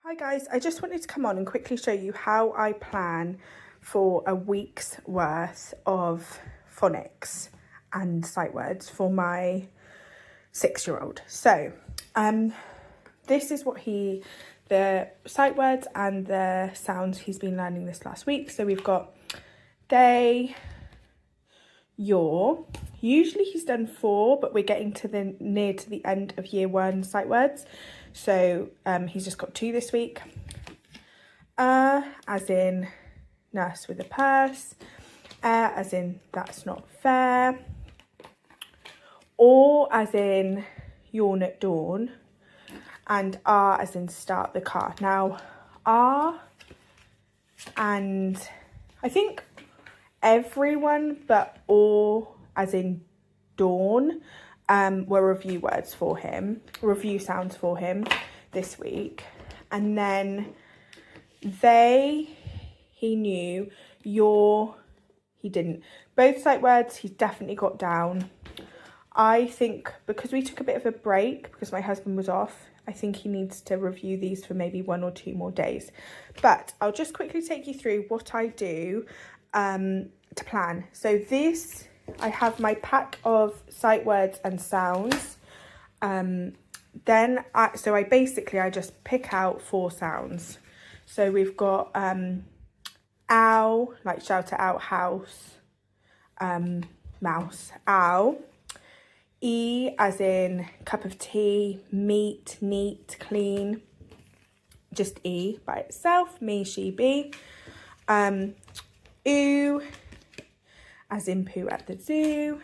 Hi guys, I just wanted to come on and quickly show you how I plan for a week's worth of phonics and sight words for my 6-year-old. So this is what the sight words and the sounds he's been learning this last week. So we've got they, your. Usually he's done 4, but we're getting to near to the end of year 1 sight words. So he's just got 2 this week. As in nurse with a purse. As in that's not fair. Or as in yawn at dawn. And as in start the car. Now and I think everyone but or as in dawn were review words for him, review sounds for him this week. And then he knew, he didn't. Both sight words he's definitely got down. I think because we took a bit of a break because my husband was off, I think he needs to review these for maybe 1 or 2 more days. But I'll just quickly take you through what I do to plan. So I have my pack of sight words and sounds. I just pick out 4 sounds. So we've got ow, like shout it out, house, mouse, ow. E as in cup of tea, meat, neat, clean, just E by itself, me, she, be. Oo as in poo at the zoo.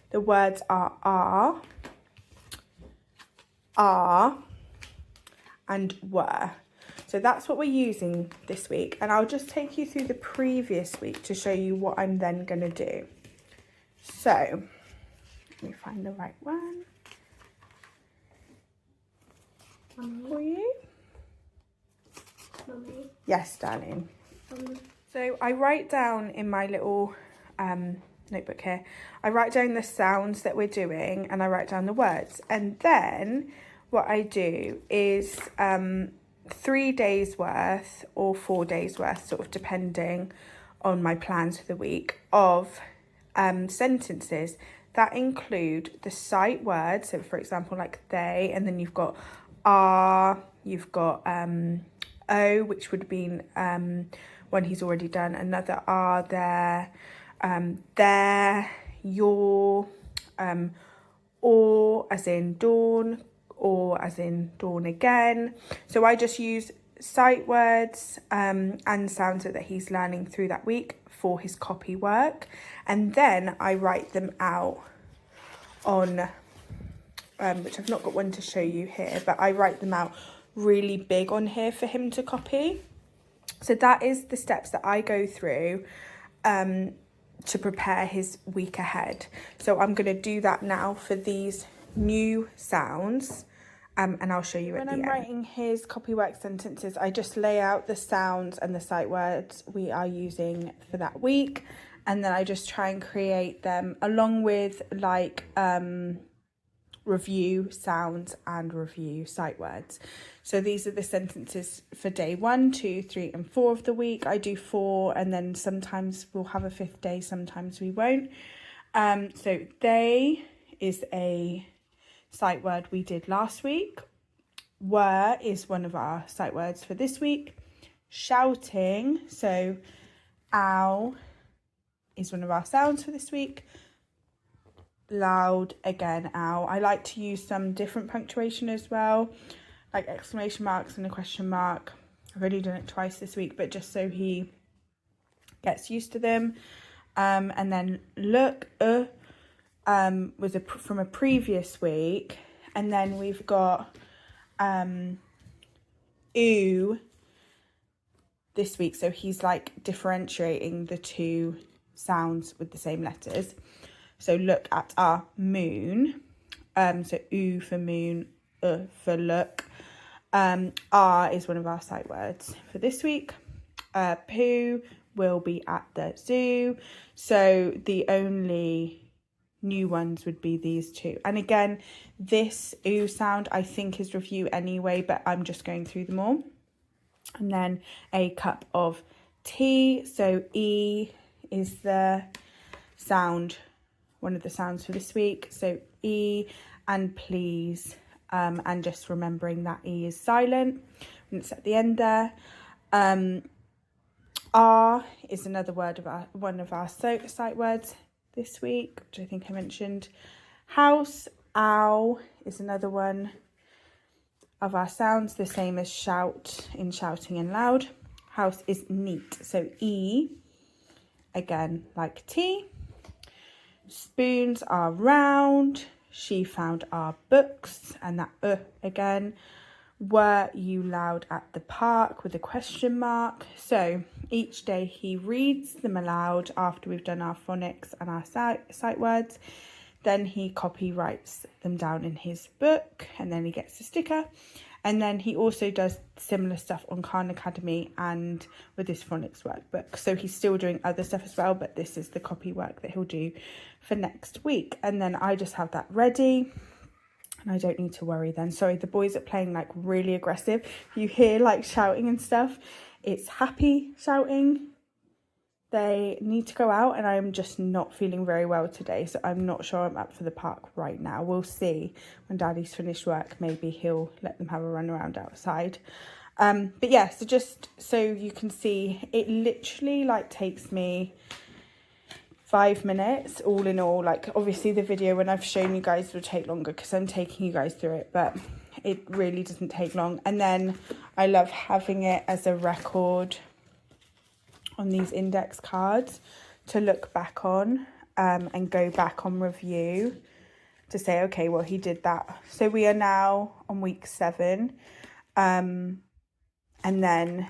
The words are, and were. So that's what we're using this week. And I'll just take you through the previous week to show you what I'm then going to do. So let me find the right one for you. Mummy. Yes, darling. So I write down in my little notebook here, I write down the sounds that we're doing and I write down the words. And then what I do is 3 days worth or 4 days worth, sort of depending on my plans for the week, of sentences that include the sight words. So for example, like they, and then you've got are, you've got o, which would have been one he's already done, another are, there, your, or as in dawn, or as in dawn again. So I just use sight words and sounds that he's learning through that week for his copy work, and then I write them out on which I've not got one to show you here, but I write them out really big on here for him to copy. So that is the steps that I go through to prepare his week ahead. So I'm going to do that now for these new sounds, and I'll show you at the end. When I'm writing his copywork sentences, I just lay out the sounds and the sight words we are using for that week, and then I just try and create them along with like review sounds and review sight words. So these are the sentences for day 1, 2, 3 and 4 of the week. I do 4 and then sometimes we'll have a 5th day, sometimes we won't. So they is a sight word we did last week. Were is one of our sight words for this week. Shouting, so ow, is one of our sounds for this week. Loud, again, ow. I like to use some different punctuation as well, like exclamation marks and a question mark. I've only done it twice this week, but just so he gets used to them. And then look, was from a previous week. And then we've got ooh this week. So he's like differentiating the 2 sounds with the same letters. So look at our moon. So oo for moon, for look. R is one of our sight words for this week. Poo will be at the zoo. So the only new ones would be these 2. And again, this oo sound I think is review anyway, but I'm just going through them all. and then a cup of tea. So E is the sound, one of the sounds for this week. So E and please, and just remembering that E is silent when it's at the end there. R is another word of one of our sight words this week, which I think I mentioned. House, ow is another one of our sounds, the same as shout in shouting and loud. House is neat, so E, again like T. Spoons are round. She found our books, and that again. Were you loud at the park with a question mark? So each day he reads them aloud after we've done our phonics and our sight words. Then he copywrites them down in his book, and then he gets a sticker. And then he also does similar stuff on Khan Academy and with his phonics workbook. So he's still doing other stuff as well, but this is the copy work that he'll do for next week. And then I just have that ready. And I don't need to worry then. Sorry, the boys are playing like really aggressive. You hear like shouting and stuff. It's happy shouting. They need to go out, and I'm just not feeling very well today. So I'm not sure I'm up for the park right now. We'll see when Daddy's finished work. Maybe he'll let them have a run around outside. But yeah, so just so you can see, it literally like takes me 5 minutes all in all. Like obviously the video when I've shown you guys will take longer because I'm taking you guys through it, but it really doesn't take long. And then I love having it as a record on these index cards to look back on and go back on review to say, okay, well, he did that. So we are now on week 7. And then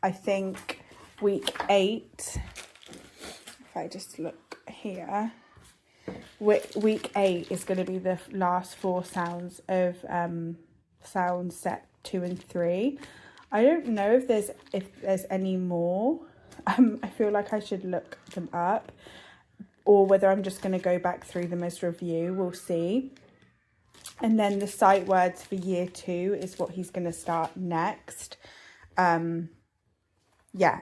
I think week 8, if I just look here, week 8 is going to be the last 4 sounds of sound set 2 and 3. I don't know if there's any more. I feel like I should look them up, or whether I'm just going to go back through them as review. We'll see. And then the sight words for year 2 is what he's going to start next. Yeah,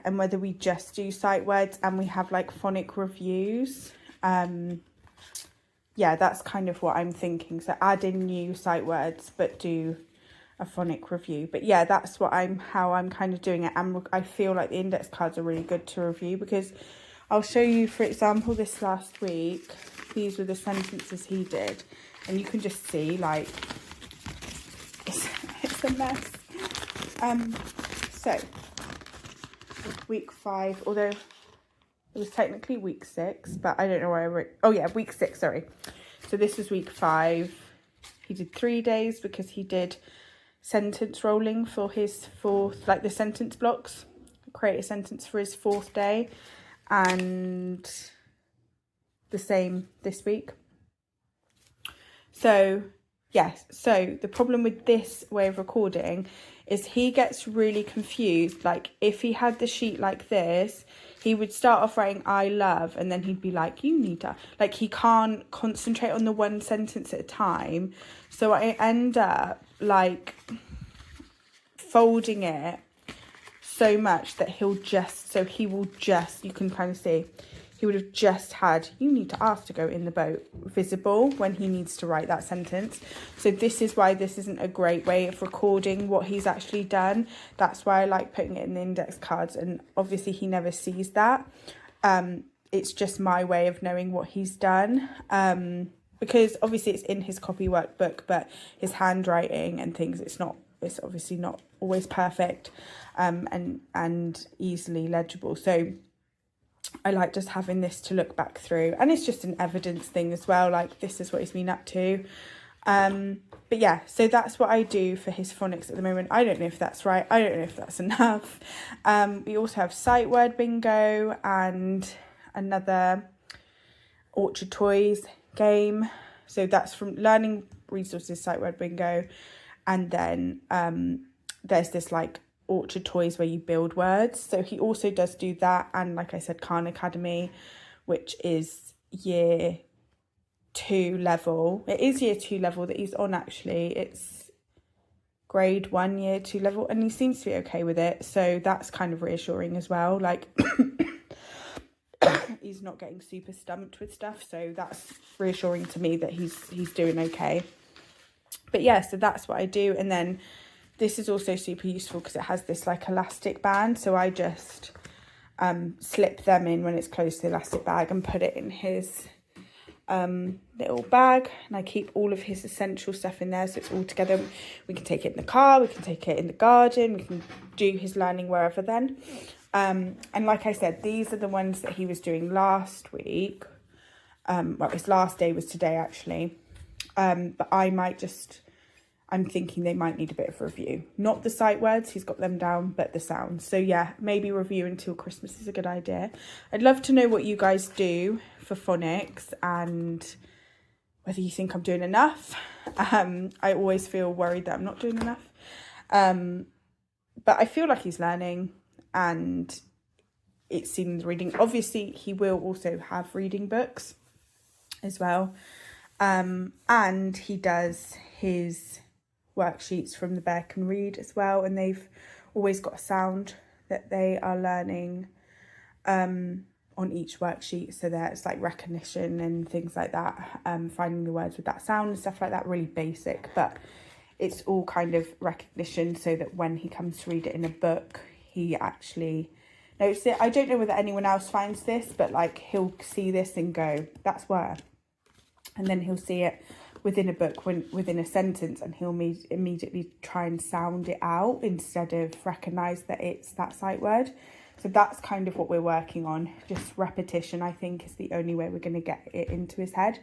and whether we just do sight words and we have like phonic reviews. Yeah, that's kind of what I'm thinking. So add in new sight words, but do a phonic review. But yeah, that's how I'm kind of doing it. And I feel like the index cards are really good to review, because I'll show you, for example, this last week, these were the sentences he did, and you can just see like it's a mess. So week 5, although it was technically week 6, but I don't know where I wrote. Oh yeah, week 6, sorry. So this was week 5. He did 3 days because he did sentence rolling for his 4th, like the sentence blocks, create a sentence for his 4th day, and the same this week. So yes, so the problem with this way of recording is he gets really confused. Like if he had the sheet like this, he would start off writing I love, and then he'd be like, you need to, like he can't concentrate on the one sentence at a time. So I end up like folding it so much that he will just, you can kind of see, he would have just had you need to ask to go in the boat visible when he needs to write that sentence. So this is why this isn't a great way of recording what he's actually done. That's why I like putting it in the index cards, and obviously he never sees that. It's just my way of knowing what he's done, because obviously it's in his copy workbook, but his handwriting and things, it's obviously not always perfect and easily legible. So I like just having this to look back through, and it's just an evidence thing as well, like this is what he's been up to. But yeah, so that's what I do for his phonics at the moment. I don't know if that's right, I don't know if that's enough. We also have sight word bingo and another Orchard Toys game. So that's from Learning Resources Sight Word Bingo. And then there's this like Orchard Toys where you build words. So he also does do that. And like I said, Khan Academy, which is year 2 level. It is year 2 level that he's on actually. grade 1, year 2 level, and he seems to be okay with it, so that's kind of reassuring as well. Like he's not getting super stumped with stuff, so that's reassuring to me that he's doing okay. But yeah, so that's what I do. And then this is also super useful because it has this like elastic band, so I just slip them in when it's close to the elastic bag and put it in his little bag, and I keep all of his essential stuff in there, so it's all together. We can take it in the car, we can take it in the garden, we can do his learning wherever then. And like I said, these are the ones that he was doing last week. Well, his last day was today actually, but I'm thinking they might need a bit of review. Not the sight words, he's got them down, but the sounds. So yeah, maybe review until Christmas is a good idea. I'd love to know what you guys do for phonics and whether you think I'm doing enough. I always feel worried that I'm not doing enough. But I feel like he's learning, and it's seen in the reading. Obviously, he will also have reading books as well. And he does his worksheets from the Bear Can Read as well, and they've always got a sound that they are learning on each worksheet, so there's like recognition and things like that, finding the words with that sound and stuff like that, really basic, but it's all kind of recognition so that when he comes to read it in a book, he actually notices it. I don't know whether anyone else finds this, but like he'll see this and go, that's where, and then he'll see it within a book, within a sentence, and he'll immediately try and sound it out instead of recognise that it's that sight word. So that's kind of what we're working on. Just repetition, I think, is the only way we're going to get it into his head.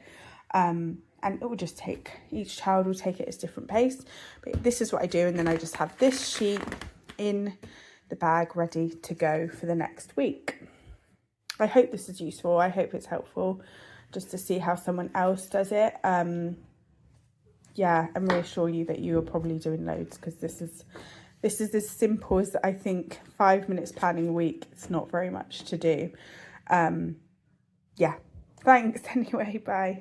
And it will just take, each child will take it at a different pace. But this is what I do, and then I just have this sheet in the bag ready to go for the next week. I hope this is useful. I hope it's helpful just to see how someone else does it. Yeah, and reassure you that you are probably doing loads, because this is as simple as, I think, 5 minutes planning a week. It's not very much to do. Yeah, thanks anyway, bye.